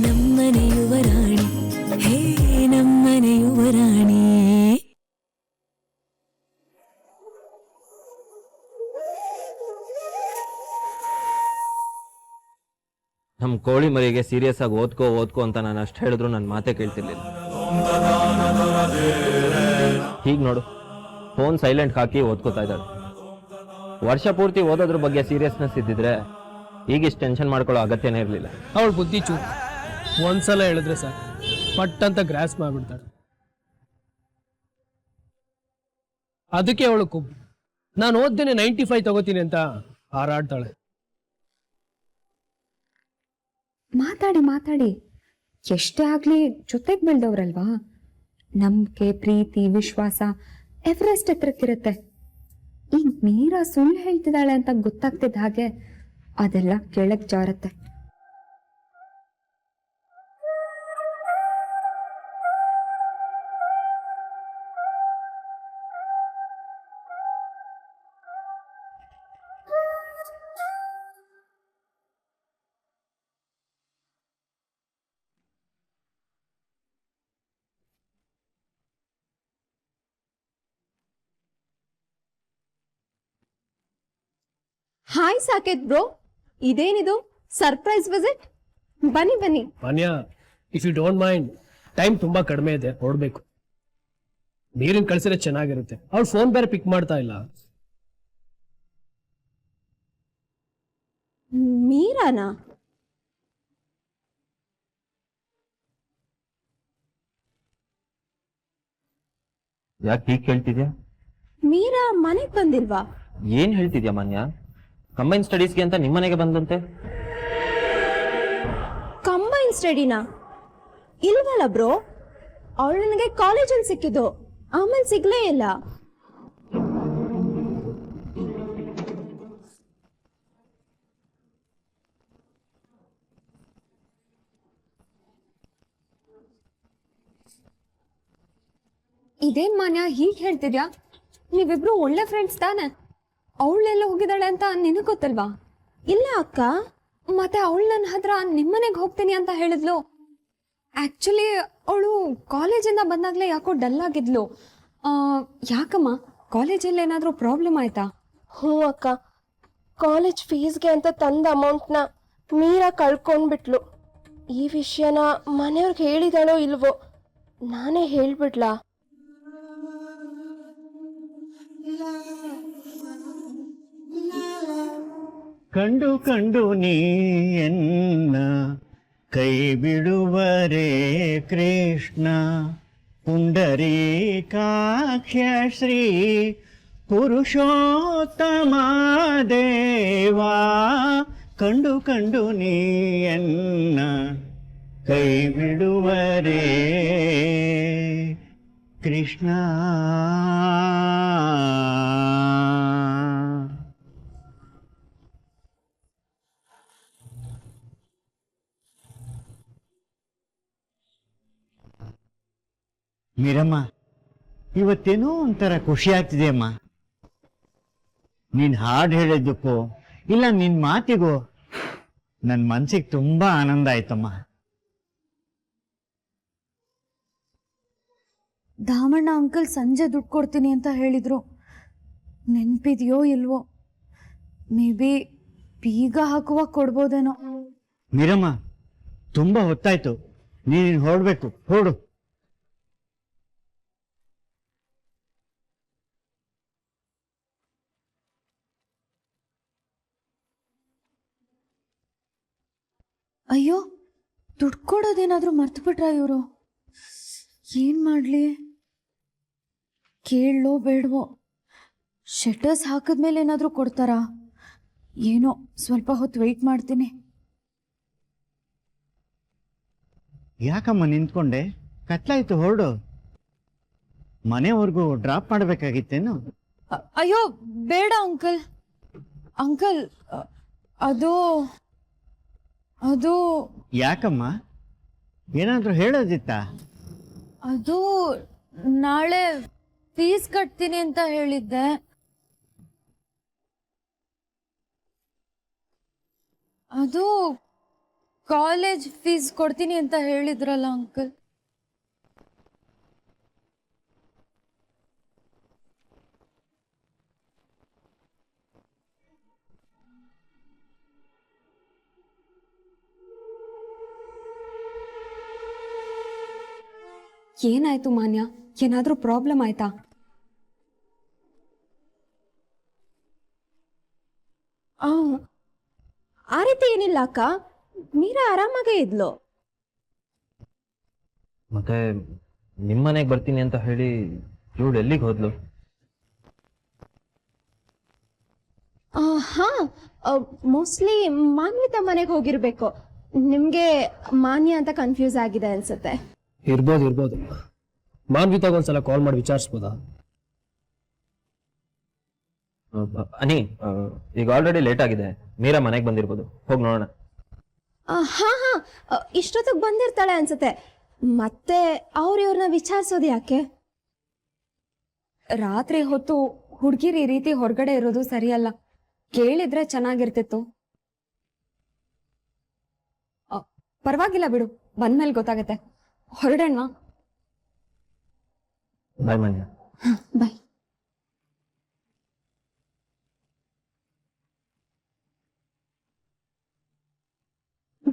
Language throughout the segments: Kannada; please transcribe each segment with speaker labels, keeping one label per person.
Speaker 1: ನಮ್ಮನೆ ಯುವರಾಣಿ ಹೇ ನಮ್ಮನೆ ಯುವರಾಣಿ.
Speaker 2: ನಮ್ಮ ಕೋಳಿ ಮರಿಗೆ ಸೀರಿಯಸ್ ಆಗಿ ಓದ್ಕೋ ಅಂತ ನಾನು ಅಷ್ಟು ಹೇಳಿದ್ರು ನನ್ನ ಮಾತೇ ಕೇಳ್ತಿರ್ಲಿಲ್ಲ. ಹೀಗೆ ನೋಡು, ಫೋನ್ ಸೈಲೆಂಟ್ ಹಾಕಿ ಓದ್ಕೋತಾ ಇದ್ದಾಳೆ. ವರ್ಷ ಪೂರ್ತಿ ಓದೋದ್ರ ಬಗ್ಗೆ ಸೀರಿಯಸ್ನೆಸ್ ಇದ್ದಿದ್ರೆ ಈಗಿಷ್ಟು ಟೆನ್ಷನ್ ಮಾಡ್ಕೊಳ್ಳೋ ಅಗತ್ಯನೇ ಇರಲಿಲ್ಲ.
Speaker 3: ಅವಳು ಬುದ್ಧಿ ಚೂರು, ಒಂದ್ಸಲ ಹೇಳಿದ್ರೆ ಸರ್ ಪಟ್ ಅಂತ ಗ್ರಾಸ್ ಮಾಡ್ಬಿಡ್ತಾಳೆ. ಅದಕ್ಕೆ ಅವಳು ಕೊಬ್ಬು. ನಾನು ಓದ್ದೇನೆ 95 ತಗೋತೀನಿ ಅಂತ ಹಾರಾಡ್ತಾಳೆ.
Speaker 4: ಮಾತಾಡಿ ಎಷ್ಟೇ ಆಗ್ಲಿ ಜೊತೆಗೆ ಬೆಳೆದವ್ರಲ್ವಾ. ನಂಬಿಕೆ, ಪ್ರೀತಿ, ವಿಶ್ವಾಸ ಎವರೆಸ್ಟ್ ಎತ್ತರಕ್ಕಿರುತ್ತೆ. ಈಗ ಮೀರಾ ಸುಳ್ಳು ಹೇಳ್ತಿದ್ದಾಳೆ ಅಂತ ಗೊತ್ತಾಗ್ತಿದ್ದ ಹಾಗೆ ಅದೆಲ್ಲ ಕೆಳಗ್ ಜಾರತ್ತೆ.
Speaker 5: ಹಾಯ್ ಸಾಕೇತ್ ಬ್ರೋ, ಇದೇನಿದು ಸರ್ಪ್ರೈಸ್ ವಿಸಿಟ್? ಬನ್ನಿ ಬನ್ನಿ.
Speaker 3: Manya, if you don't mind, time ತುಂಬಾ ಕಡಿಮೆ ಇದೆ, ಹೊರಡ್ಬೇಕು. ನೀರಿನ ಕಳ್ಸಿದ್ರೆ ಚೆನ್ನಾಗಿರುತ್ತೆ. ಅವ್ಳು ಫೋನ್ ಬೇರೆ ಪಿಕ್ ಮಾಡ್ತಾ ಇಲ್ಲ.
Speaker 5: ಮೀರಾನಾ?
Speaker 2: ಯಾಕೆ ಹೀಗೆ ಹೇಳ್ತಿದ್ಯಾ?
Speaker 5: ಮೀರಾ ಮನೆಗ್ ಬಂದಿಲ್ವಾ?
Speaker 2: ಏನ್ ಹೇಳ್ತಿದ್ಯಾ ಮಾನ್ಯ? ಕಂಬೈನ್ ಸ್ಟಡೀಸ್ಗೆ ಅಂತ ನಿಮ್ಮನೆಗೆ ಬಂದಂತೆ.
Speaker 5: ಕಂಬೈನ್ ಸ್ಟಡಿನಾ? ಇಲ್ವಲ್ಲ ಬ್ರೋ, ಅವಳು ನನಗೆ ಕಾಲೇಜಲ್ಲಿ ಸಿಕ್ಕಿದ್ದು, ಆಮೇಲೆ ಸಿಗ್ಲೇ ಇಲ್ಲ.
Speaker 4: ಇದೇನ್ ಮಾನ್ಯ ಹೀಗೆ ಹೇಳ್ತಿದ್ಯಾ? ನೀವಿಬ್ರು ಒಳ್ಳೆ ಫ್ರೆಂಡ್ಸ್ ತಾನೆ. ಅವಳೆಲ್ಲ ಹೋಗಿದ್ದಾಳೆ ಅಂತ ನಿನಗೆ ಗೊತ್ತಲ್ವಾ?
Speaker 5: ಇಲ್ಲ ಅಕ್ಕ.
Speaker 4: ಮತ್ತೆ ಅವಳು ನನ್ನ ಹತ್ರ ನಿಮ್ಮನೆಗೆ ಹೋಗ್ತೀನಿ ಅಂತ ಹೇಳಿದ್ಲು. ಆಕ್ಚುಲಿ ಅವಳು ಕಾಲೇಜಿಂದ ಬಂದಾಗ್ಲೇ ಯಾಕೋ ಡಲ್ ಆಗಿದ್ಲು. ಯಾಕಮ್ಮ, ಕಾಲೇಜಲ್ಲಿ ಏನಾದರೂ ಪ್ರಾಬ್ಲಮ್ ಆಯ್ತಾ?
Speaker 5: ಹ್ಞೂ ಅಕ್ಕ, ಕಾಲೇಜ್ ಫೀಸ್ಗೆ ಅಂತ ತಂದ ಅಮೌಂಟ್ನ ಮೀರಾ ಕಳ್ಕೊಂಡ್ಬಿಟ್ಲು. ಈ ವಿಷಯನ ಮನೆಯವ್ರಿಗೆ ಹೇಳಿದಾಳೋ ಇಲ್ವೋ, ನಾನೇ ಹೇಳ್ಬಿಡ್ಲಾ?
Speaker 6: ಕಂಡು ಕಂಡು ನೀಯನ್ನ ಕೈ ಬಿಡುವರೇ ಕೃಷ್ಣ, ಪುಂಡರೀಕಾಕ್ಷ ಶ್ರೀ ಪುರುಷೋತ್ತಮ ದೇವಾ. ಕಂಡು ಕಂಡು ನೀಯನ್ನ ಕೈ ಬಿಡುವರೇ ಕೃಷ್ಣ. ಮೀರಮ್ಮ, ಇವತ್ತೇನೋ ಒಂಥರ ಖುಷಿ ಆಗ್ತಿದೆಯಮ್ಮ. ನೀನ್ ಹಾಡು ಹೇಳಿದ್ದಕ್ಕೋ ಇಲ್ಲ ನಿನ್ ಮಾತಿಗೋ ನನ್ನ ಮನ್ಸಿಗೆ ತುಂಬಾ ಆನಂದ ಆಯ್ತಮ್ಮ.
Speaker 7: ದಾಮಣ್ಣ ಅಂಕಲ್ ಸಂಜೆ ದುಡ್ಡು ಕೊಡ್ತೀನಿ ಅಂತ ಹೇಳಿದ್ರು. ನೆನ್ಪಿದೆಯೋ ಇಲ್ವೋ? ಮೇ ಬಿ ಬೀಗ ಹಾಕುವಾಗ ಕೊಡ್ಬೋದೇನೋ.
Speaker 6: ಮೀರಮ್ಮ, ತುಂಬಾ ಹೊತ್ತಾಯ್ತು, ನೀನು ಹೊರಡ್ಬೇಕು, ಹೊರಡು.
Speaker 7: ಅಯ್ಯೋ, ದುಡ್ಡು ಕೊಡೋದೇನಾದ್ರೂ ಮರ್ತು ಬಿಟ್ರ ಇವರು? ಏನ್ ಮಾಡ್ಲಿ? ಕೇಳೋ ಬೇಡವೋ? ಶಟರ್ಸ್ ಹಾಕಿದ್ಮೇಲೆ ಏನಾದರೂ ಕೊಡ್ತಾರಾ? ಏನೋ ಸ್ವಲ್ಪ ಹೊತ್ತು ವೆಯ್ಟ್ ಮಾಡ್ತೀನಿ.
Speaker 6: ಯಾಕಮ್ಮ ನಿಂತ್ಕೊಂಡೆ? ಕತ್ಲಾಯ್ತು, ಹೊರಡು. ಮನೆವರೆಗೂ ಡ್ರಾಪ್ ಮಾಡಬೇಕಾಗಿತ್ತೇನು?
Speaker 7: ಅಯ್ಯೋ ಬೇಡ ಅಂಕಲ್. ಅಂಕಲ್ ಅದು ಅದು
Speaker 6: ಯಾಕಮ್ಮ, ಏನಾದರೂ ಹೇಳೋದಿತ್ತಾ?
Speaker 7: ಅದು ನಾಳೆ ಫೀಸ್ ಕಟ್ತೀನಿ ಅಂತ ಹೇಳಿದ್ದೆ. ಅದು ಕಾಲೇಜ್ ಫೀಸ್ ಕೊಡ್ತೀನಿ ಅಂತ ಹೇಳಿದ್ರಲ್ಲ ಅಂಕಲ್.
Speaker 4: ಏನಾಯ್ತು ಮಾನ್ಯ? ಏನಾದ್ರೂ ಪ್ರಾಬ್ಲಮ್ ಆಯ್ತಾ?
Speaker 5: ಆ ರೀತಿ ಏನಿಲ್ಲ ಅಕ್ಕ, ಮೀರಾ ಆರಾಮಾಗೇ ಇದ್ಲು.
Speaker 2: ಮತ್ತೆ ನಿಮ್ಮನೆಗೆ ಬರ್ತೀನಿ ಅಂತ ಹೇಳಿ ಇವಳು ಎಲ್ಲಿಗೆ ಹೋದ್ಲು?
Speaker 5: ಹಾ, ಮೋಸ್ಟ್ಲಿ ಮಾನ್ವಿತ ಮನೆಗೆ ಹೋಗಿರ್ಬೇಕು. ನಿಮ್ಗೆ ಮಾನ್ಯ ಅಂತ ಕನ್ಫ್ಯೂಸ್ ಆಗಿದೆ ಅನ್ಸುತ್ತೆ.
Speaker 3: ಇರ್ಬೋದು. ಮಾನ್ವಿತಾಗ ಒಂದ್ಸಲ ಕಾಲ್ ಮಾಡಿ ವಿಚಾರಿಸ್ಬೋದಾ?
Speaker 2: ಅನಿ, ಈಗ ಆಲ್ರೆಡಿ ಲೇಟ್ ಆಗಿದೆ, ಮೀರಾ ಮನೆಗೆ ಬಂದಿರ್ಬೋದು, ಹೋಗಿ ನೋಡೋಣ.
Speaker 5: ಹಾ, ಇಷ್ಟೊತ್ತಿಗೆ ಬಂದಿರ್ತಾಳೆ ಅನ್ಸುತ್ತೆ. ಮತ್ತೆ ಇವ್ರನ್ನ ವಿಚಾರಿಸೋದು ಯಾಕೆ?
Speaker 4: ರಾತ್ರಿ ಹೊತ್ತು ಹುಡುಗಿರು ಈ ರೀತಿ ಹೊರಗಡೆ ಇರೋದು ಸರಿಯಲ್ಲ. ಕೇಳಿದ್ರೆ ಚೆನ್ನಾಗಿರ್ತಿತ್ತು. ಪರವಾಗಿಲ್ಲ ಬಿಡು, ಬಂದ್ಮೇಲೆ ಗೊತ್ತಾಗತ್ತೆ. ಹೊರಡೋಣ.
Speaker 2: ಬಾಯ್ ಮಾನ್ಯ.
Speaker 5: ಬಾಯ್.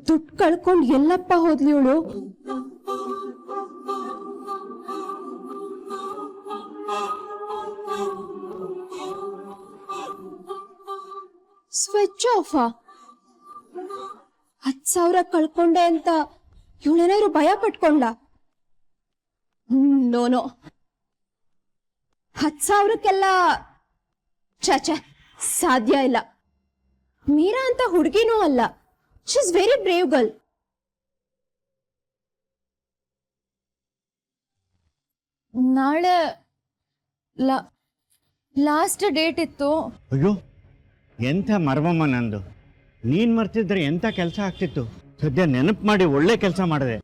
Speaker 5: ದುಡ್ಡು ಕಳ್ಕೊಂಡು ಎಲ್ಲಪ್ಪ ಹೋದ್ಲಿ ಇವಳು. Switch off. 10,000 ಕಳ್ಕೊಂಡೆ ಅಂತ ಇವಳೇನಾದ್ರು ಭಯ ಪಟ್ಕೊಂಡ? ನೋನೋ, 10,000ಕ್ಕೆಲ್ಲ ಚಾಚೆ ಸಾಧ್ಯ ಇಲ್ಲ. ಮೀರಾ ಅಂತ ಹುಡುಗಿನೂ ಅಲ್ಲ. She is very brave girl.
Speaker 7: ನಾಳೆ ಲಾಸ್ಟ್ ಡೇಟ್ ಇತ್ತು.
Speaker 6: ಅಯ್ಯೋ, ಎಂಥ ಮರ್ಮಮ್ಮ ನಂದು. ನೀನ್ ಮರ್ತಿದ್ರೆ ಎಂಥ ಕೆಲಸ ಆಗ್ತಿತ್ತು. ಸದ್ಯ ನೆನಪು ಮಾಡಿ ಒಳ್ಳೆ ಕೆಲಸ ಮಾಡಿದೆ.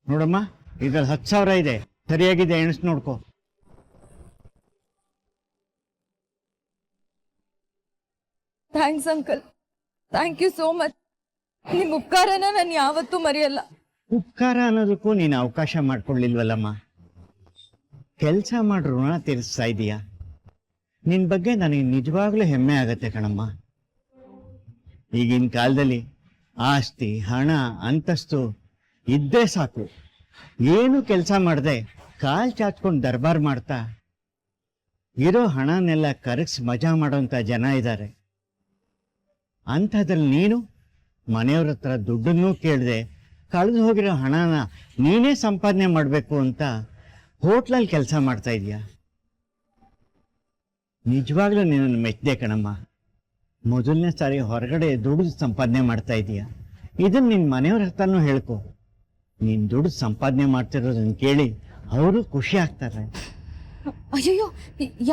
Speaker 6: ನೋಡಮ್ಮ, ಇದ್ರಲ್ಲಿ 10,000 ಇದೆ, ಸರಿಯಾಗಿದೆ, ಎಣಿಸ್ ನೋಡ್ಕೋ.
Speaker 7: Thanks uncle, thank you so much. ನಿಮ್ಮ ಉಪಕಾರನ ನಾನು ಯಾವತ್ತೂ ಮರೆಯಲ್ಲ.
Speaker 6: ಉಪಕಾರ ಅನ್ನೋದಕ್ಕೂ ನೀನು ಅವಕಾಶ ಮಾಡ್ಕೊಳ್ಳಿಲ್ವಲ್ಲಮ್ಮ. ಕೆಲಸ ಮಾಡಿ ಋಣ ತೀರಿಸ್ತಾ ಇದೀಯಾ. ನಿನ್ ಬಗ್ಗೆ ನನಗೆ ನಿಜವಾಗ್ಲೂ ಹೆಮ್ಮೆ ಆಗತ್ತೆ ಕಣಮ್ಮ. ಈಗಿನ ಕಾಲದಲ್ಲಿ ಆಸ್ತಿ, ಹಣ, ಅಂತಸ್ತು ಇದ್ದೇ ಸಾಕು. ಏನು ಕೆಲಸ ಮಾಡದೆ ಕಾಲ್ ಚಾಚ್ಕೊಂಡು ದರ್ಬಾರ್ ಮಾಡ್ತಾ ಇರೋ ಹಣನೆಲ್ಲ ಕರಗಿಸಿ ಮಜಾ ಮಾಡೋಂಥ ಜನ ಇದ್ದಾರೆ. ಅಂಥದ್ರಲ್ಲಿ ನೀನು ಮನೆಯವ್ರ ಹತ್ರ ದುಡ್ಡನ್ನೂ ಕೇಳದೆ ಕಳೆದು ಹೋಗಿರೋ ಹಣನ ನೀನೇ ಸಂಪಾದನೆ ಮಾಡಬೇಕು ಅಂತ ಹೋಟ್ಲಲ್ಲಿ ಕೆಲಸ ಮಾಡ್ತಾ ಇದೀಯ. ನಿಜವಾಗ್ಲೂ ನಿನ್ನನ್ನು ಮೆಚ್ಚಿದೆ ಕಣಮ್ಮ. ಮೊದಲನೇ ಸಾರಿ ಹೊರಗಡೆ ದುಡ್ಡು ಸಂಪಾದನೆ ಮಾಡ್ತಾ ಇದೀಯ. ಇದನ್ನ ನಿನ್ನ ಮನೆಯವ್ರ ಹತ್ರನೂ ಹೇಳ್ಕೊ. ನೀನು ದುಡ್ಡು ಸಂಪಾದನೆ ಮಾಡ್ತಿರೋದನ್ನ ಕೇಳಿ ಅವರು ಖುಷಿ ಆಗ್ತಾರೆ.
Speaker 7: ಅಯ್ಯೋ,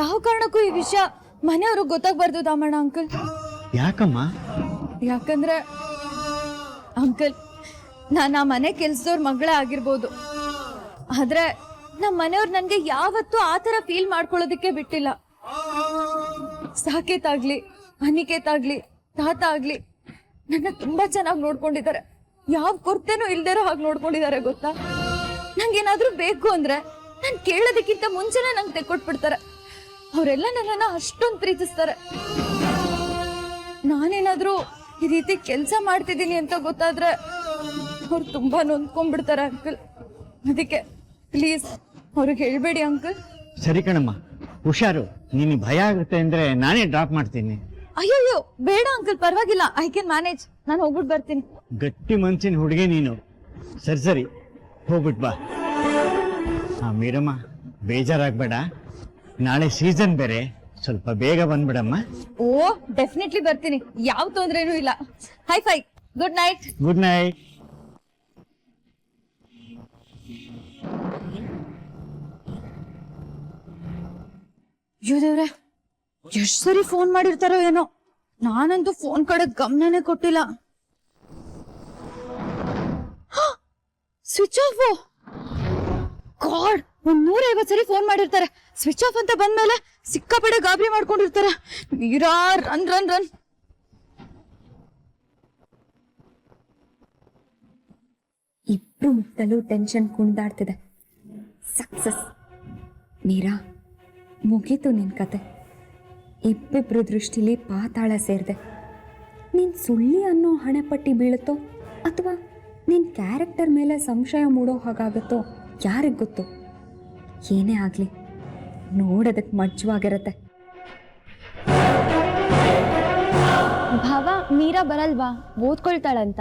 Speaker 7: ಯಾವ ಕಾರಣಕ್ಕೂ ಈ ವಿಷಯ ಮನೆಯವ್ರಿಗೆ ಗೊತ್ತಾಗ್ಬಾರ್ದು ದಾಮಣ್ಣ ಅಂಕಲ್.
Speaker 6: ಯಾಕಮ್ಮ?
Speaker 7: ಯಾಕಂದ್ರೆ ಅಂಕಲ್, ನಾನು ಆ ಮನೆ ಕೆಲ್ಸದವ್ರ ಮಗಳೇ ಆಗಿರ್ಬೋದು, ಆದ್ರೆ ನಮ್ಮ ಮನೆಯವ್ರು ನನ್ಗೆ ಯಾವತ್ತೂ ಆ ಥರ ಫೀಲ್ ಮಾಡ್ಕೊಳ್ಳೋದಕ್ಕೆ ಬಿಟ್ಟಿಲ್ಲ. ಸಾಕೇತ್ ಆಗ್ಲಿ, ಅನಿಕೇತ್ ಆಗ್ಲಿ, ತಾತ ಆಗ್ಲಿ ನನ್ನ ತುಂಬಾ ಚೆನ್ನಾಗಿ ನೋಡ್ಕೊಂಡಿದ್ದಾರೆ. ಯಾವ ಕೊರತೆನೂ ಇಲ್ದಿರೋ ಹಾಗೆ ನೋಡ್ಕೊಂಡಿದ್ದಾರೆ ಗೊತ್ತಾ. ನಂಗೇನಾದ್ರೂ ಬೇಕು ಅಂದ್ರೆ ನಾನು ಕೇಳೋದಕ್ಕಿಂತ ಮುಂಚೆನೆ ನಂಗೆ ತೆಕ್ಕೊಟ್ಬಿಡ್ತಾರೆ. ಅವರೆಲ್ಲ ನನ್ನನ್ನ ಅಷ್ಟೊಂದು ಪ್ರೀತಿಸ್ತಾರೆ. ನಾನೇನಾದ್ರೂ ಈ ರೀತಿ ಕೆಲಸ ಮಾಡ್ತಿದ್ದೀನಿ ಅಂತ ಗೊತ್ತಾದ್ರೆ ಅವ್ರು ತುಂಬಾ ನೊಂದ್ಕೊಂಡ್ಬಿಡ್ತಾರೆ ಅಂಕಲ್. ಅದಕ್ಕೆ ಪ್ಲೀಸ್ ಅವ್ರಿಗೆ ಹೇಳ್ಬೇಡಿ ಅಂಕಲ್.
Speaker 6: ಸರಿ ಕಣಮ್ಮ, ಹುಷಾರು. ನೀನು ಭಯ ಆಗುತ್ತೆ ಅಂದ್ರೆ ನಾನೇ ಡ್ರಾಪ್ ಮಾಡ್ತೀನಿ.
Speaker 7: ಅಯ್ಯೋ ಬೇಡ ಅಂಕಲ್, ಪರವಾಗಿಲ್ಲ, ಐ ಕ್ಯಾನ್ ಮ್ಯಾನೇಜ್. ನಾನು ಹೋಗ್ಬಿಟ್ಟು ಬರ್ತೀನಿ.
Speaker 6: ಗಟ್ಟಿ ಮನ್ಸಿನ ಹುಡುಗಿ ನೀನು. ಸರಿ ಹೋಗ್ಬಿಟ್ ಬಾ. ಮೀರಮ್ಮ, ಬೇಜಾರಾಗ್ಬೇಡ. ನಾಳೆ ಸೀಸನ್ ಬೇರೆ, ಸ್ವಲ್ಪ ಬೇಗ ಬಂದ್ಬಿಡಮ್ಮ.
Speaker 7: ಓ, ಡೆಫಿನೆಟ್ಲಿ ಬರ್ತೀನಿ, ಯಾವ ತೊಂದ್ರೆನೂ ಇಲ್ಲ. High five, good night.
Speaker 6: Good night.
Speaker 7: ದೇವ್ರೆ, ಎಷ್ಟ್ ಸರಿ ಫೋನ್ ಮಾಡಿರ್ತಾರೋ ಏನೋ, ನಾನಂತೂ ಫೋನ್ ಕಡೆ ಗಮನನೇ ಕೊಟ್ಟಿಲ್ಲ. Switch off. ಗಾಡ್, 150 ಸರಿ ಫೋನ್ ಮಾಡಿರ್ತಾರೆ. ಸ್ವಿಚ್ ಆಫ್ ಅಂತ ಬಂದ್ಮೇಲೆ ಸಿಕ್ಕಾಪಡೆ ಗಾಬರಿ ಮಾಡ್ಕೊಂಡಿರ್ತಾರೆ. Meera, run run run.
Speaker 4: ಇಬ್ರು ಮುಖದಲ್ಲೂ ಟೆನ್ಷನ್ ಕುಣಿದಾಡ್ತಿದೆ. ಸಕ್ಸಸ್. ಮೀರಾ, ಮುಗೀತು ನಿನ್ ಕತೆ. ಇಬ್ಬಿಬ್ರು ದೃಷ್ಟಿಲಿ ಪಾತಾಳ ಸೇರಿದೆ. ನೀನ್ ಸುಳ್ಳಿ ಅನ್ನೋ ಹಣೆಪಟ್ಟಿ ಬೀಳುತ್ತೋ ಅಥವಾ ನಿನ್ ಕ್ಯಾರೆಕ್ಟರ್ ಮೇಲೆ ಸಂಶಯ ಮೂಡೋ ಹಾಗಾಗುತ್ತೋ ಯಾರಿಗ್ ಗೊತ್ತು. ಏನೇ ಆಗ್ಲಿ ನೋಡೋದಕ್ಕೆ ಮಜ್ವಾಗಿರತ್ತೆ.
Speaker 5: ಭಾವ, ಮೀರಾ ಬರಲ್ವಾ? ಓದ್ಕೊಳ್ತಾಳಂತ.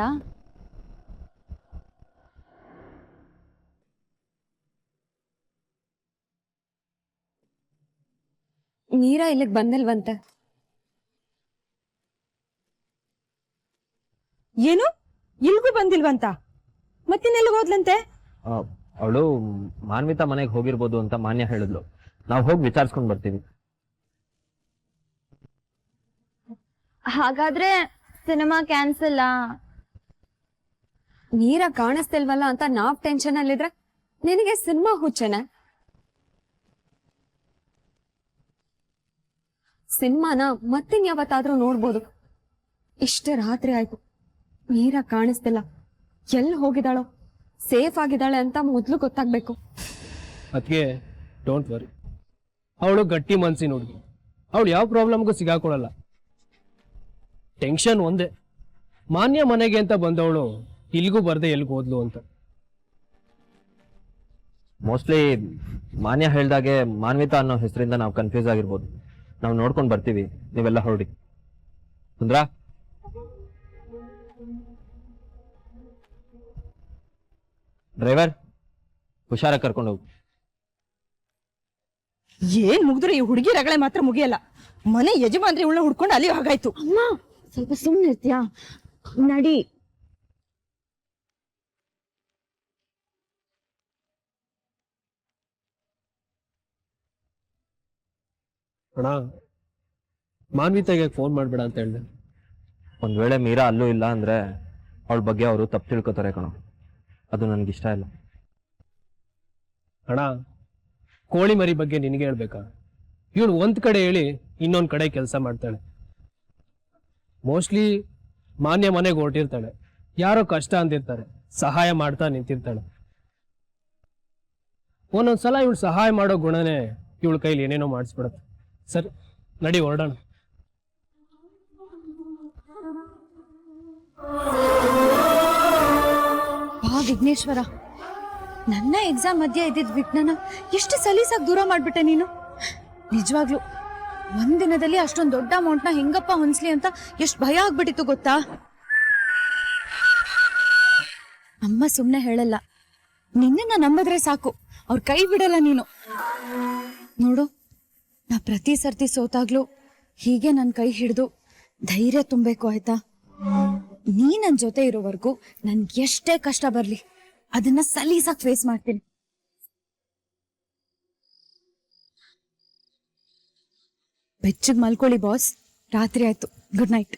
Speaker 4: ಮೀರಾ ಇಲ್ಲಿಗೆ ಬಂದಿಲ್ವಂತೆ.
Speaker 8: ಏನು, ಇಲ್ಗೂ ಬಂದಿಲ್ವಂತ? ಮತ್ತಿನ್ನೆಲ್ಲಿಗೆ ಹೋದ್ಲಂತೆ?
Speaker 2: ಅವಳು ಮಾನ್ವಿತಾ ಮನೆಗೆ ಹೋಗಿರ್ಬೋದು ಅಂತ ಮಾನ್ಯ ಹೇಳಿದ್ಲು. ನಾವು ಹೋಗಿ ವಿಚಾರಿಸ್ಕೊಂಡ್ ಬರ್ತೀವಿ.
Speaker 5: ಹಾಗಾದ್ರೆ ಸಿನಿಮಾ ಕ್ಯಾನ್ಸಲ್?
Speaker 4: ಮೀರಾ ಕಾಣಿಸ್ತಿಲ್ವಲ್ಲ ಅಂತ ನಾವ್ ಟೆನ್ಷನ್ ಅಲ್ಲಿದ್ರೆ ನಿನಗೆ ಸಿನಿಮಾ ಹುಚ್ಚನ? ಸಿನಿಮಾನ ಮತ್ತಿನ್ಯಾವತ್ತಾದ್ರೂ ನೋಡ್ಬೋದು. ಇಷ್ಟೇ ರಾತ್ರಿ ಆಯ್ತು, ಮೀರಾ ಕಾಣಿಸ್ತಿಲ್ಲ. ಎಲ್ಲಿ ಹೋಗಿದ್ದಾಳೋ, ಸೇಫ್ ಆಗಿದ್ದಾಳೆ ಅಂತ ಮೊದ್ಲು ಗೊತ್ತಾಗ್ಬೇಕು.
Speaker 3: ಅದಕ್ಕೆ ಡೋಂಟ್ ವರಿ, ಅವಳು ಗಟ್ಟಿ ಮನ್ಸಿನ ಹುಡುಗಿ. ಅವಳು ಯಾವ ಪ್ರಾಬ್ಲಮ್ಗೂ ಸಿಗಾಕೊಳ್ಳಲ್ಲ. ಟೆನ್ಷನ್ ಒಂದೇ, ಮಾನ್ಯ ಮನೆಗೆ ಅಂತ ಬಂದವಳು ಇಲ್ಗೂ ಬರ್ದೆ ಎಲ್ಗೂ ಹೋದ್ಲು ಅಂತ.
Speaker 2: ಮೋಸ್ಟ್ಲಿ ಮಾನ್ಯ ಹೇಳ್ದಾಗೆ ಮಾನ್ವಿತಾ ಅನ್ನೋ ಹೆಸರಿಂದ ನಾವು ಕನ್ಫ್ಯೂಸ್ ಆಗಿರ್ಬೋದು. ನಾವು ನೋಡ್ಕೊಂಡು ಬರ್ತೀವಿ, ನೀವೆಲ್ಲ ಹೊರಡಿ. ಸುಂದ್ರಾ, ಡ್ರೈವರ್ ಹುಷಾರಾಗಿ ಕರ್ಕೊಂಡು ಹೋಗು.
Speaker 8: ಏನ್ ಮುಗಿದ್ರೆ ಈ ಹುಡುಗಿ ರಗಳೆ ಮಾತ್ರ ಮುಗಿಯಲ್ಲ. ಮನೆ ಯಜಮಾನ್ರಿ ಉಳ್ಳ ಹುಡ್ಕೊಂಡು ಅಲ್ಲಿ ಹಾಗಾಯ್ತು.
Speaker 5: ಅಮ್ಮ, ಸ್ವಲ್ಪ ಸುಮ್ಮನೆ ಇರ್ತೀಯಾ? ನಡಿ.
Speaker 3: ಅಣ್ಣ, ಮಾನ್ವಿತಾಗೆ ಫೋನ್ ಮಾಡ್ಬೇಡ ಅಂತ ಹೇಳಿದೆ.
Speaker 2: ಒಂದ್ ವೇಳೆ ಮೀರಾ ಅಲ್ಲೂ ಇಲ್ಲ ಅಂದ್ರೆ ಅವಳ ಬಗ್ಗೆ ಅವರು ತಪ್ಪು ತಿಳ್ಕೊತಾರೆ ಕಣೋ. ಅದು ನನಗಿಷ್ಟ ಇಲ್ಲ.
Speaker 3: ಅಣ್ಣ, ಕೋಳಿ ಮರಿ ಬಗ್ಗೆ ನಿನಗೆ ಹೇಳ್ಬೇಕಾ? ಇವಳು ಒಂದ್ ಕಡೆ ಹೇಳಿ ಇನ್ನೊಂದ್ ಕಡೆ ಕೆಲಸ ಮಾಡ್ತಾಳೆ. ಮೋಸ್ಟ್ಲಿ ಮಾನ್ಯ ಮನೆಗೆ ಹೊರಟಿರ್ತಾಳೆ, ಯಾರೋ ಕಷ್ಟ ಅಂತಿರ್ತಾರೆ, ಸಹಾಯ ಮಾಡ್ತಾ ನಿಂತಿರ್ತಾಳೆ. ಒಂದೊಂದ್ಸಲ ಇವಳು ಸಹಾಯ ಮಾಡೋ ಗುಣನೇ ಇವಳ ಕೈಲಿ ಏನೇನೋ ಮಾಡಿಸ್ಬಿಡತ್ತೆ. ಸರಿ, ನಡಿ ಹೊರಡೋಣ.
Speaker 7: ಬಾ ವಿಘ್ನೇಶ್ವರ, ನನ್ನ ಎಕ್ಸಾಮ್ ಮಧ್ಯೆ ಇದ್ದಿದ್ ವಿಘ್ನನ ಎಷ್ಟು ಸಲೀಸಾಗಿ ದೂರ ಮಾಡ್ಬಿಟ್ಟೆ ನೀನು. ನಿಜವಾಗ್ಲು ಒಂದಿನದಲ್ಲಿ ಅಷ್ಟೊಂದು ದೊಡ್ಡ ಅಮೌಂಟ್ನ ಹೆಂಗಪ್ಪ ಹೊಂದ್ಸ್ಲಿ ಅಂತ ಎಷ್ಟು ಭಯ ಆಗ್ಬಿಟ್ಟಿತ್ತು ಗೊತ್ತಾ. ಅಮ್ಮ ಸುಮ್ಮನೆ ಹೇಳಲ್ಲ, ನಿನ್ನನ್ನ ನಂಬಿದ್ರೆ ಸಾಕು, ಅವ್ರ ಕೈ ಬಿಡಲ್ಲ ನೀನು. ನೋಡು, ನಾ ಪ್ರತಿ ಸರ್ತಿ ಸೋತಾಗ್ಲು ಹೀಗೆ ನನ್ನ ಕೈ ಹಿಡಿದು ಧೈರ್ಯ ತುಂಬಬೇಕು, ಆಯ್ತಾ? ನೀ ನನ್ನ ಜೊತೆ ಇರೋವರೆಗೂ ನನ್ಗೆ ಎಷ್ಟೇ ಕಷ್ಟ ಬರ್ಲಿ ಅದನ್ನ ಸಲೀಸಾಗಿ ಫೇಸ್ ಮಾಡ್ತೀನಿ. ಬೆಚ್ಚಗ್ ಮಲ್ಕೊಳ್ಳಿ ಬಾಸ್, ರಾತ್ರಿ ಆಯ್ತು. Good night.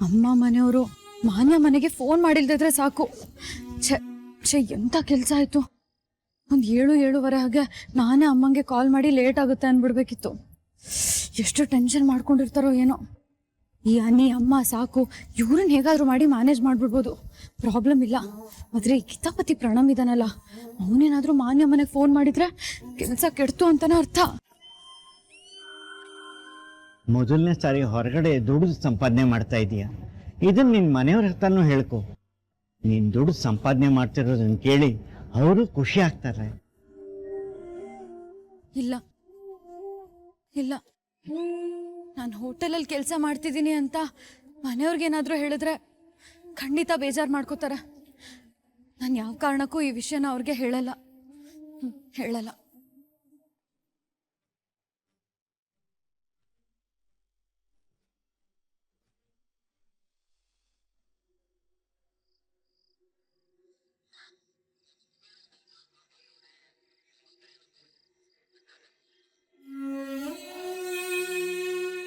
Speaker 7: ಅಮ್ಮ ಮನೆಯವರು ಮಾನ್ಯ ಮನೆಗೆ ಫೋನ್ ಮಾಡಿಲ್ದಿದ್ರೆ ಸಾಕು. ಛೆ, ಎಂತ ಕೆಲ್ಸ ಆಯ್ತು. ಒಂದ್ 7-7:30 ಹಾಗೆ ನಾನೇ ಅಮ್ಮಂಗೆ ಕಾಲ್ ಮಾಡಿ ಲೇಟ್ ಆಗುತ್ತೆ ಅನ್ಬಿಡ್ಬೇಕಿತ್ತು. ಎಷ್ಟು ಟೆನ್ಷನ್ ಮಾಡ್ಕೊಂಡಿರ್ತಾರೋ ಏನೋ. ಈ ಅನಿ ಅಮ್ಮ ಸಾಕು, ಇವ್ರನ್ನ ಹೇಗಾದ್ರೂ ಮಾಡಿ ಮ್ಯಾನೇಜ್ ಮಾಡ್ಬಿಡ್ಬೋದು, ಪ್ರಾಬ್ಲಮ್ ಇಲ್ಲ. ಆದ್ರೆ ಈ ಕಿತಾಪತಿ ಪ್ರಣಮ್ ಇದಾನಲ್ಲ, ಅವನೇನಾದ್ರೂ ಮಾನ್ಯ ಮನೆಗೆ ಫೋನ್ ಮಾಡಿದ್ರೆ ಕೆಲಸ ಕೆಡ್ತು ಅಂತಾನೆ ಅರ್ಥ.
Speaker 6: ಮೊದಲನೇ ಸಾರಿ ಹೊರಗಡೆ ದುಡಿದು ಸಂಪಾದನೆ ಮಾಡ್ತಾ ಇದೀಯ. ಇದನ್ನ ನಿನ್ ಮನೆಯವ್ರ ಹತ್ರನೂ ಹೇಳ್ಕೊ. ನೀನ್ ದುಡ್ಡು ಸಂಪಾದನೆ ಮಾಡ್ತಿರೋದನ್ನ ಕೇಳಿ ಅವರು ಖುಷಿ ಆಗ್ತಾರೆ.
Speaker 7: ಇಲ್ಲ ಇಲ್ಲ, ನಾನು ಹೋಟೆಲಲ್ಲಿ ಕೆಲಸ ಮಾಡ್ತಿದ್ದೀನಿ ಅಂತ ಮನೆಯವ್ರಿಗೇನಾದ್ರೂ ಹೇಳಿದ್ರೆ ಖಂಡಿತ ಬೇಜಾರು ಮಾಡ್ಕೋತಾರೆ. ನಾನು ಯಾವ ಕಾರಣಕ್ಕೂ ಈ ವಿಷಯನ ಅವ್ರಿಗೆ ಹೇಳಲ್ಲ. ಹೇಳಲ್ಲ.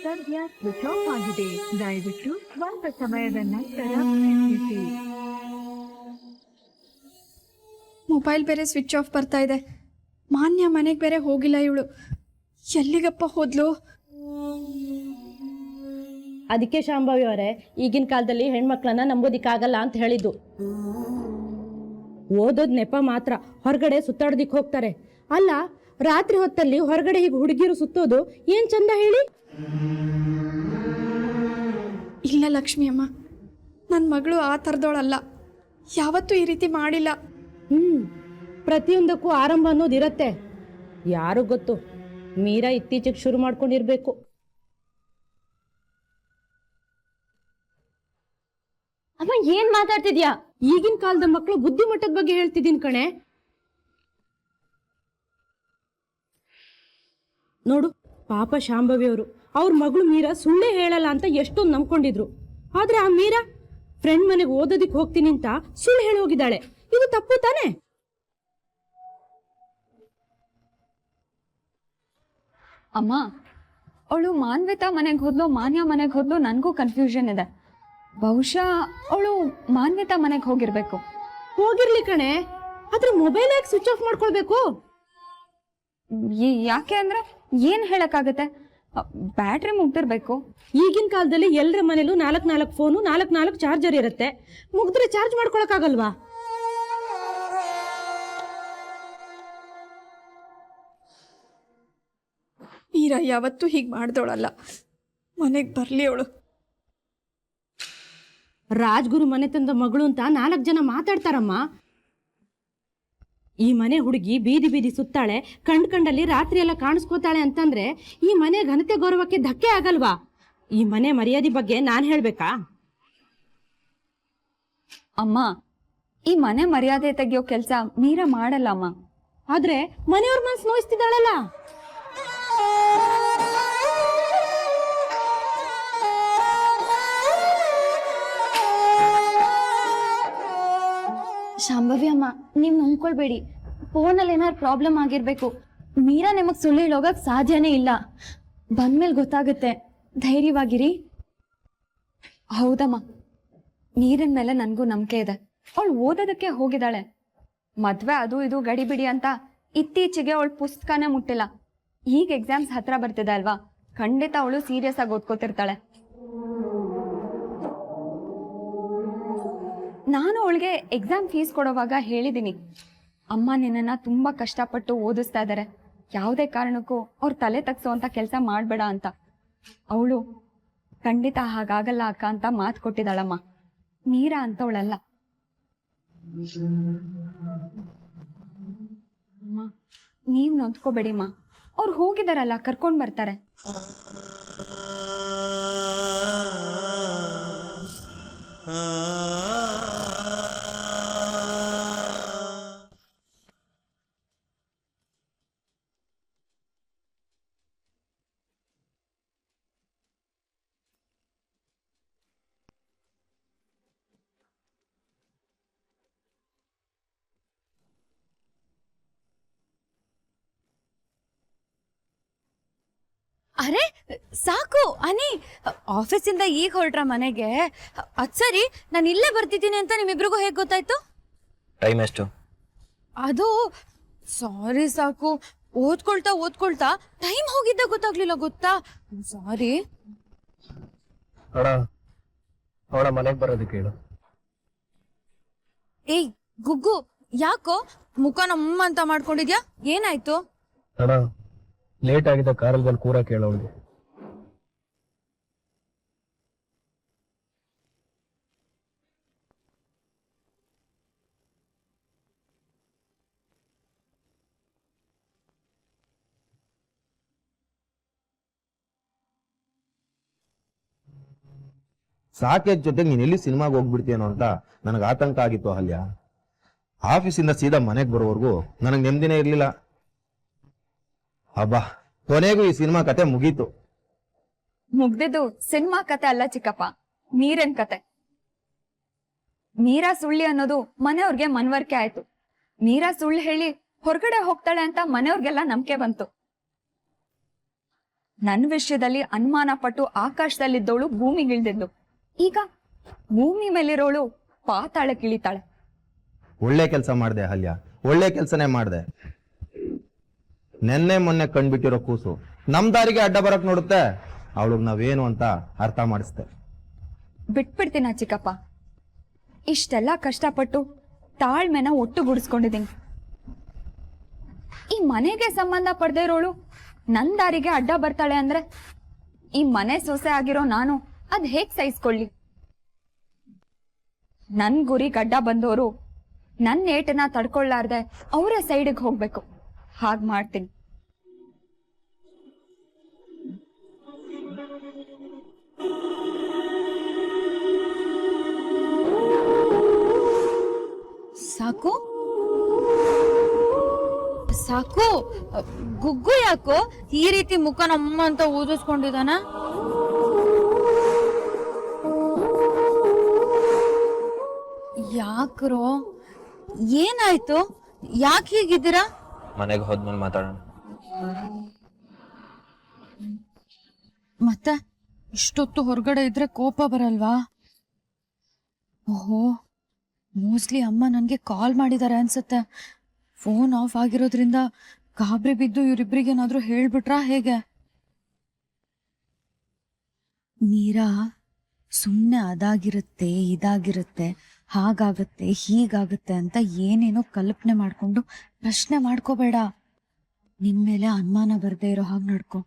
Speaker 9: ಸದ್ಯ ಸ್ವಿಚ್ ಆಫ್ ಆಗಿದೆ. ದಯವಿಟ್ಟು ಸ್ವಲ್ಪ ಸಮಯದ ನಂತರ ಪ್ರಯತ್ನಿಸಿ. ಮೊಬೈಲ್ ಬೇರೆ ಸ್ವಿಚ್ ಆಫ್ ಬರ್ತಾ ಇದೆ. ಮಾನ್ಯ ಮನೆಗೆ ಬೇರೆ ಹೋಗಿಲ್ಲ ಇವಳು. ಎಲ್ಲಿಗಪ್ಪ ಹೋದ್ಲು?
Speaker 8: ಅದಕ್ಕೆ ಶಾಂಭವಿ ಅವರೇ ಈಗಿನ ಕಾಲದಲ್ಲಿ ಹೆಣ್ಮಕ್ಳನ್ನ ನಂಬೋದಿಕ್ಕಾಗಲ್ಲ ಅಂತ ಹೇಳಿದ್ದು. ಓದೋದ್ ನೆಪ ಮಾತ್ರ, ಹೊರಗಡೆ ಸುತ್ತಾಡೋದಿಕ್ ಹೋಗ್ತಾರೆ. ಅಲ್ಲ, ರಾತ್ರಿ ಹೊತ್ತಲ್ಲಿ ಹೊರಗಡೆ ಹೀಗೆ ಹುಡುಗಿರು ಸುತ್ತೋದು ಏನ್ ಚಂದ ಹೇಳಿ?
Speaker 9: ಇಲ್ಲ ಲಕ್ಷ್ಮಿ ಅಮ್ಮ, ನನ್ನ ಮಗಳು ಆ ಥರದೋಳಲ್ಲ. ಯಾವತ್ತೂ ಈ ರೀತಿ ಮಾಡಿಲ್ಲ.
Speaker 8: ಪ್ರತಿಯೊಂದಕ್ಕೂ ಆರಂಭ ಅನ್ನೋದಿರತ್ತೆ. ಯಾರು ಗೊತ್ತು, ಮೀರಾ ಇತ್ತೀಚೆಗೆ ಶುರು ಮಾಡ್ಕೊಂಡಿರ್ಬೇಕು.
Speaker 5: ಅಮ್ಮ ಏನ್ ಮಾತಾಡ್ತಿದ್ಯಾ?
Speaker 8: ಈಗಿನ ಕಾಲದ ಮಕ್ಕಳು ಬುದ್ಧಿಮಟ್ಟದ ಬಗ್ಗೆ ಹೇಳ್ತಿದ್ದೀನಿ ಕಣೆ. ನೋಡು, ಪಾಪ ಶಾಂಭವಿ ಅವರು ಅವ್ರ ಮಗಳು ಮೀರಾ ಸುಳ್ಳೇ ಹೇಳಲ್ಲ ಅಂತ ಎಷ್ಟೊಂದು ನಂಬ್ಕೊಂಡಿದ್ರು. ಆದ್ರೆ ಆ ಮೀರಾ ಫ್ರೆಂಡ್ ಮನೆಗೆ ಓದೋದಿಕ್ ಹೋಗ್ತೀನಿ ಅಂತ ಸುಳ್ಳು ಹೇಳಿ ಹೋಗಿದ್ದಾಳೆ. ಇದು ತಪ್ಪು ತಾನೆ?
Speaker 4: ಅಮ್ಮ, ಅವಳು ಮಾನ್ವಿತಾ ಮನೆಗೆ ಹೋದ್ಲು, ಮಾನ್ಯ ಮನೆಗೆ ಹೋದ್ಲು, ನನಗೂ ಕನ್ಫ್ಯೂಷನ್ ಇದೆ. ಬಹುಶಃ ಅವಳು ಮಾನ್ವಿತಾ ಮನೆಗೆ ಹೋಗಿರ್ಬೇಕು.
Speaker 8: ಹೋಗಿರ್ಲಿ ಕಣೆ, ಆದ್ರೆ ಮೊಬೈಲ್ ಯಾಕೆ ಸ್ವಿಚ್ ಆಫ್ ಮಾಡ್ಕೊಳ್ಬೇಕು?
Speaker 4: ಯಾಕೆ ಅಂದ್ರೆ ಏನ್ ಹೇಳಕ್ಕಾಗತ್ತೆ, ಬ್ಯಾಟ್ರಿ ಮುಗ್ದಿರ್ಬೇಕು.
Speaker 8: ಈಗಿನ ಕಾಲದಲ್ಲಿ ಎಲ್ಲರ ಮನೇಲೂ 4 ಫೋನು, 4 ಚಾರ್ಜರ್ ಇರುತ್ತೆ. ಮುಗ್ದ್ರೆ ಚಾರ್ಜ್ ಮಾಡ್ಕೊಳಕ್ಕಾಗಲ್ವಾ?
Speaker 9: ಮೀರಾ ಯಾವತ್ತೂ ಹೀಗೆ ಮಾಡ್ದೋಳಲ್ಲ. ಮನೆಗೆ ಬರಲಿ ಅವಳು.
Speaker 8: ರಾಜ್ಗುರು ಮನೆ ತಂದ ಮಗಳು ಅಂತ 4 ಜನ ಮಾತಾಡ್ತಾರಮ್ಮ. ಈ ಮನೆ ಹುಡುಗಿ ಬೀದಿ ಬೀದಿ ಸುತ್ತಾಳೆ, ಕಂಡಲ್ಲಿ ರಾತ್ರಿ ಎಲ್ಲ ಕಾಣಿಸ್ಕೋತಾಳೆ ಅಂತಂದ್ರೆ ಈ ಮನೆ ಘನತೆ ಗೌರವಕ್ಕೆ ಧಕ್ಕೆ ಆಗಲ್ವಾ? ಈ ಮನೆ ಮರ್ಯಾದೆ ಬಗ್ಗೆ ನಾನ್ ಹೇಳ್ಬೇಕಾ?
Speaker 4: ಅಮ್ಮ, ಈ ಮನೆ ಮರ್ಯಾದೆ ತೆಗಿಯೋ ಕೆಲ್ಸ ಮೀರಾ ಮಾಡಲ್ಲ ಅಮ್ಮ.
Speaker 8: ಆದ್ರೆ ಮನೆಯವ್ರ ಮನ್ಸು ನೋಯಿಸ್ತಿದ್ದಾಳಲ್ಲ.
Speaker 7: ಶಾಂಭವಿ ಅಮ್ಮ, ನೀವ್ ನಂಬ್ಕೊಳ್ಬೇಡಿ. ಫೋನಲ್ಲಿ ಏನಾದ್ರು ಪ್ರಾಬ್ಲಮ್ ಆಗಿರ್ಬೇಕು. ಮೀರಾ ನಿಮಗ್ ಸುಳ್ಳು ಹೇಳೋಗಕ್ ಸಾಧ್ಯನೇ ಇಲ್ಲ. ಬಂದ್ಮೇಲೆ ಗೊತ್ತಾಗುತ್ತೆ. ಧೈರ್ಯವಾಗಿರಿ.
Speaker 4: ಹೌದಮ್ಮ, ನೀರಿನ ಮೇಲೆ ನನಗೂ ನಂಬಿಕೆ ಇದೆ. ಅವಳು ಓದೋದಕ್ಕೆ ಹೋಗಿದ್ದಾಳೆ. ಮದ್ವೆ ಅದು ಇದು ಗಡಿಬಿಡಿ ಅಂತ ಇತ್ತೀಚೆಗೆ ಅವಳು ಪುಸ್ತಕನೇ ಮುಟ್ಟಿಲ್ಲ. ಈಗ ಎಕ್ಸಾಮ್ಸ್ ಹತ್ರ ಬರ್ತಿದೆ ಅಲ್ವಾ, ಖಂಡಿತ ಅವಳು ಸೀರಿಯಸ್ ಆಗಿ ಓದ್ಕೋತಿರ್ತಾಳೆ. ನಾನು ಅವಳಿಗೆ ಎಕ್ಸಾಮ್ ಫೀಸ್ ಕೊಡೋವಾಗ ಹೇಳಿದ್ದೀನಿ, ಅಮ್ಮ ನಿನ್ನನ್ನು ತುಂಬ ಕಷ್ಟಪಟ್ಟು ಓದಿಸ್ತಾ ಇದ್ದಾರೆ, ಯಾವುದೇ ಕಾರಣಕ್ಕೂ ಅವ್ರ ತಲೆ ತಗ್ಸೋವಂಥ ಕೆಲಸ ಮಾಡಬೇಡ ಅಂತ. ಅವಳು ಖಂಡಿತ ಹಾಗಾಗಲ್ಲ ಅಕ್ಕ ಅಂತ ಮಾತು ಕೊಟ್ಟಿದ್ದಾಳಮ್ಮ. ಮೀರಾ ಅಂತವಳಲ್ಲ. ಅಮ್ಮ, ನೀವು ನೊಂದ್ಕೋಬೇಡಿಮ್ಮ, ಅವ್ರು ಹೋಗಿದಾರಲ್ಲ, ಕರ್ಕೊಂಡು ಬರ್ತಾರೆ.
Speaker 7: ಅರೆ ಸಾಕು ಅನಿ, ಆಫೀಸಿಂದ ಈಗ ಹೊರಟ್ರ ಮನೆಗೆ? ಅದ್ ಸರಿ, ನಾನು ಇಲ್ಲೇ ಬರ್ತಿದ್ದೀನಿ ಅಂತ ನಿಮ್ಮಿಬ್ರಿಗೂ ಹೇಗೆ ಗೊತ್ತಾಯ್ತು?
Speaker 2: ಟೈಮ್ ಎಷ್ಟು?
Speaker 7: ಅದು ಸಾರಿ ಸಾಕು, ಓದ್ಕೊಳ್ತಾ ಟೈಮ್ ಹೋಗಿದ್ದ ಗೊತ್ತಾಗ್ಲಿಲ್ಲ ಗೊತ್ತಾ. ಸಾರಿ.
Speaker 3: ಅಣ್ಣ, ಅವಳ ಮನೆಗೆ ಬರೋದಕ್ಕೆ ಹೇಳು.
Speaker 7: ಏಯ್ ಗುಗ್ಗು, ಯಾಕೋ ಮುಖ ನಮ್ಮ ಅಂತ ಮಾಡ್ಕೊಂಡಿದ್ಯಾ? ಏನಾಯ್ತು?
Speaker 3: ಅಣ್ಣ, ಲೇಟ್ ಆಗಿದ್ದ ಕಾರಲ್ಲಿ ಬಂದು ಕೂರ ಕೇಳೋಳು.
Speaker 10: ಸಾಕೆ ಜೊತೆಗೆ ನೀನ್ ಎಲ್ಲಿ ಸಿನಿಮಾಗೆ ಹೋಗ್ಬಿಡ್ತೀನೋ ಅಂತ ನನಗೆ ಆತಂಕ ಆಗಿತ್ತು ಅಹಲ್ಯ. ಆಫೀಸಿಂದ ಸೀದಾ ಮನೆಗೆ ಬರೋವರೆಗೂ ನನಗೆ ನೆಮ್ಮದಿನೇ ಇರ್ಲಿಲ್ಲ. ಹಬ್ಬ, ಕೊನೆಗೂ ಈ ಸಿನಿಮಾ ಕತೆ ಮುಗೀತು.
Speaker 4: ಮುಗ್ದಿದ್ದು ಸಿನಿಮಾ ಕತೆ ಅಲ್ಲ ಚಿಕ್ಕಪ್ಪ, ನೀರಿನ ಕತೆ. ಮೀರಾ ಸುಳ್ಳಿ ಅನ್ನೋದು ಮನೆಯವ್ರಿಗೆ ಮನವರಿಕೆ ಆಯ್ತು. ಮೀರಾ ಸುಳ್ಳು ಹೇಳಿ ಹೊರಗಡೆ ಹೋಗ್ತಾಳೆ ಅಂತ ಮನೆಯವ್ರಿಗೆಲ್ಲ ನಂಬಿಕೆ ಬಂತು. ನನ್ನ ವಿಷಯದಲ್ಲಿ ಅನುಮಾನ ಪಟ್ಟು ಆಕಾಶದಲ್ಲಿದ್ದವಳು ಭೂಮಿಗಿಳಿದಿದ್ಲು. ಈಗ ಭೂಮಿ ಮೇಲಿರೋಳು ಪಾತಾಳಕ್ಕಿಳಿತಾಳೆ.
Speaker 10: ಒಳ್ಳೆ ಕೆಲಸ ಮಾಡಿದೆ ಅಹಲ್ಯ. ಒಳ್ಳೆ ಕೆಲಸನೇ ಮಾಡಿದೆ. ನೆನ್ನೆ ಮೊನ್ನೆ ಕಂಡ್ಬಿಟ್ಟಿರೋ ಕೂಸು ನಮ್ ದಾರಿಗೆ ಅಡ್ಡ ಬರಕ್ ನೋಡುತ್ತೆ. ಅವಳಿಗೆ ನಾವೇನು ಅಂತ ಅರ್ಥ ಮಾಡಿಸ್ದೆ.
Speaker 4: ಬಿಟ್ಬಿಡ್ತೀನ ಚಿಕ್ಕಪ್ಪ. ಇಷ್ಟೆಲ್ಲ ಕಷ್ಟಪಟ್ಟು ತಾಳ್ಮೆನ ಒಟ್ಟುಗೂಡಿಸ್ಕೊಂಡಿದ್ದೀನಿ. ಈ ಮನೆಗೆ ಸಂಬಂಧ ಪಡೆದೇ ಇರೋಳು ನನ್ ದಾರಿಗೆ ಅಡ್ಡ ಬರ್ತಾಳೆ ಅಂದ್ರೆ ಈ ಮನೆ ಸೊಸೆ ಆಗಿರೋ ನಾನು ಅದ್ ಹೇಗ್ ಸಹಿಸ್ಕೊಳ್ಳಿ? ನನ್ ಗುರಿಗೆ ಅಡ್ಡ ಬಂದವರು ನನ್ ಏಟನ್ನ ತಡ್ಕೊಳ್ಳಾರ್ದೆ ಅವರ ಸೈಡಿಗೆ ಹೋಗ್ಬೇಕು. ಹಾಗ್ ಮಾಡ್ತೀನಿ.
Speaker 7: ಸಾಕು ಸಾಕು. ಗುಗ್ಗು ಯಾಕೋ ಈ ರೀತಿ ಮುಖ ನಮ್ಮ ಅಂತ ಊದಿಸ್ಕೊಂಡಿದಾನ? ಯಾಕ್ರೋ, ಏನಾಯ್ತು? ಯಾಕೆ ಹೀಗಿದ್ದೀರಾ?
Speaker 2: ಮನೆಗೆ ಹೋದ್ಮೇಲೆ ಮಾತಾಡೋಣ.
Speaker 7: ಮತ್ತೆ ಇಷ್ಟೊತ್ತು ಹೊರಗಡೆ ಇದ್ರೆ ಕೋಪ ಬರಲ್ವಾ? ಓಹೋ, ಮೋಸ್ಟ್ಲಿ ಅಮ್ಮ ನನಗೆ ಕಾಲ್ ಮಾಡಿದ್ದಾರೆ ಅನ್ಸುತ್ತೆ. ಫೋನ್ ಆಫ್ ಆಗಿರೋದ್ರಿಂದ ಗಾಬರಿ ಬಿದ್ದು ಇವರಿಬ್ರಿಗೇನಾದ್ರೂ ಹೇಳ್ಬಿಟ್ರಾ ಹೇಗೆ? ಮೀರಾ ಸುಮ್ಮನೆ ಅದಾಗಿರುತ್ತೆ ಇದಾಗಿರುತ್ತೆ ಹಾಗಾಗುತ್ತೆ ಹೀಗಾಗುತ್ತೆ ಅಂತ ಏನೇನೋ ಕಲ್ಪನೆ ಮಾಡ್ಕೊಂಡು ಪ್ರಶ್ನೆ ಮಾಡ್ಕೋಬೇಡ. ನಿನ್ ಮೇಲೆ ಅನುಮಾನ ಬರ್ದೇ ಇರೋ ಹಾಗೆ ನಡ್ಕೊ.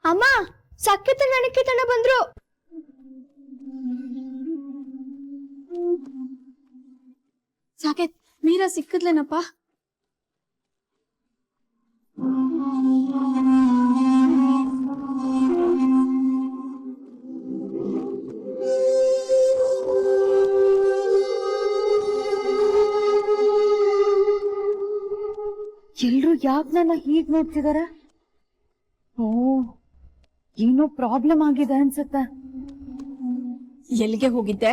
Speaker 5: ಅಮ್ಮ, ಸಕ್ಕತ್ತ ನಣಕಿತನ ಬಂದ್ರು. ಸಾಕೇತ್, ಮೀರಾ ಸಿಕ್ಕದ್ಲೇನಪ್ಪ?
Speaker 7: ಎಲ್ರು ಯಾಕೆ ನನ್ನ ಹೀಗ್ ನೋಡ್ತಿದಾರೆ? ಓ, ಏನೋ ಪ್ರಾಬ್ಲಮ್ ಆಗಿದೆ ಅನ್ಸುತ್ತೆ.
Speaker 5: ಎಲ್ಲಿಗೆ ಹೋಗಿದ್ದೆ?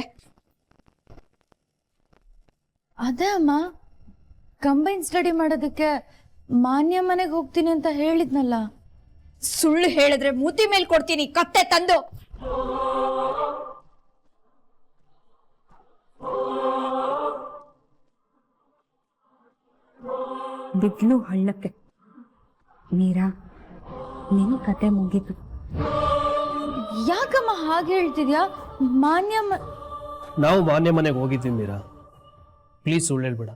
Speaker 7: ಅದೇ ಅಮ್ಮ, ಕಂಬೈನ್ ಸ್ಟಡಿ ಮಾಡೋದಕ್ಕೆ ಮಾನ್ಯ ಮನೆಗೆ ಹೋಗ್ತೀನಿ ಅಂತ ಹೇಳಿದ್ನಲ್ಲ.
Speaker 5: ಸುಳ್ಳು ಹೇಳಿದ್ರೆ ಮೂತಿ ಮೇಲ್ ಕೊಡ್ತೀನಿ ಕತ್ತೆ ತಂದು.
Speaker 4: ಬಿದ್ಲು ಹಳ್ಳಕ್ಕೆ. ಮೀರಾ, ನಿನ್ ಕತೆ ಮುಗೀತು.
Speaker 7: ಯಾಕಮ್ಮ ಹಾಗೆ ಹೇಳ್ತಿದ್ಯಾ?
Speaker 3: ನಾವು ಮಾನ್ಯ ಮನೆಗೆ ಹೋಗಿದ್ದೀವಿ ಮೀರಾ, ಪ್ಲೀಸ್ ಸುಳ್ಳು ಹೇಳ್ಬೇಡ.